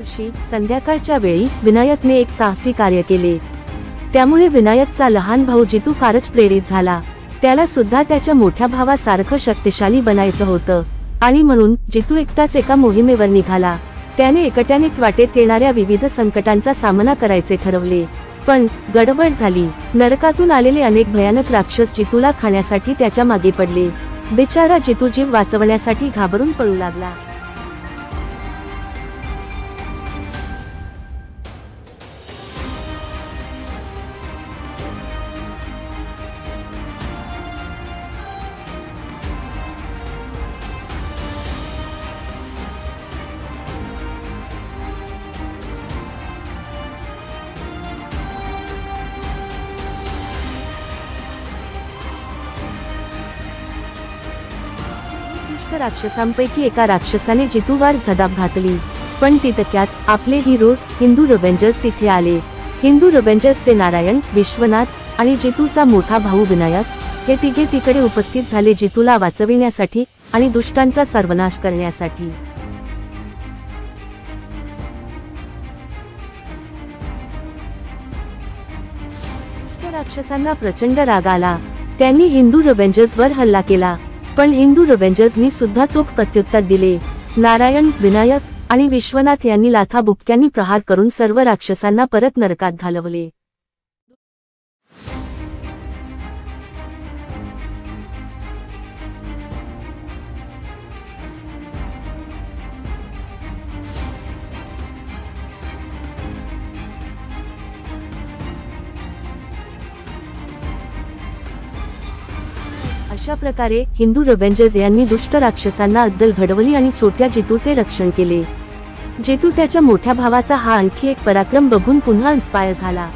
दिवशी संध्याकाळच्या वेळी विनायकने एक साहसी कार्य केले। त्यामुळे विनायकचा लहान भाऊ जितू फारच प्रेरित झाला। त्याला सुद्धा त्याच्या मोठ्या भावासारखं शक्तिशाली बनायचं होतं आणि म्हणून जितू एकटाच एका मोहिमेवर निघाला। त्याने एकट्यानेच वाटेत येणाऱ्या विविध संकटांचा सामना करायचे ठरवले, पण गडबड झाली। नरकातून आलेले अनेक भयानक राक्षस जितूला खाण्यासाठी त्याच्या मागे पडले। बिचारा जितू जीव वाचवण्यासाठी घाबरून पळू लागला। राक्षसांपैकी एका राक्षसाने जितूवर झडाप घातली, पण तितक्यात आपले हिरोज हिंदू रेव्हेंजर्स तिथे आले। हिंदू रेव्हेंजर्सचे नारायण, विश्वनाथ आणि जितूचा मोठा भाऊ विनायक हे तिघे तिकडे उपस्थित झाले जितूला वाचविण्यासाठी आणि दुष्टांचा सर्वनाश करण्यासाठी। राक्षसांना प्रचंड राग आला। त्यांनी हिंदू रेव्हेंजर्सवर हल्ला केला, पण हिंदू रेव्हेंजर्सनी सुद्धा चोख प्रत्युत्तर दिले। नारायण, विनायक आणि विश्वनाथ यांनी लाथाबुक्क्यांनी प्रहार करून सर्व राक्षसांना परत नरकात घालवले। अशा प्रकारे हिंदू रेव्हेंजर्स यांनी दुष्ट राक्षसांना अद्दल घडवली आणि छोट्या जितूचे रक्षण केले। जितू त्याच्या मोठ्या भावाचा हा आणखी एक पराक्रम बघून पुन्हा इन्स्पायर झाला।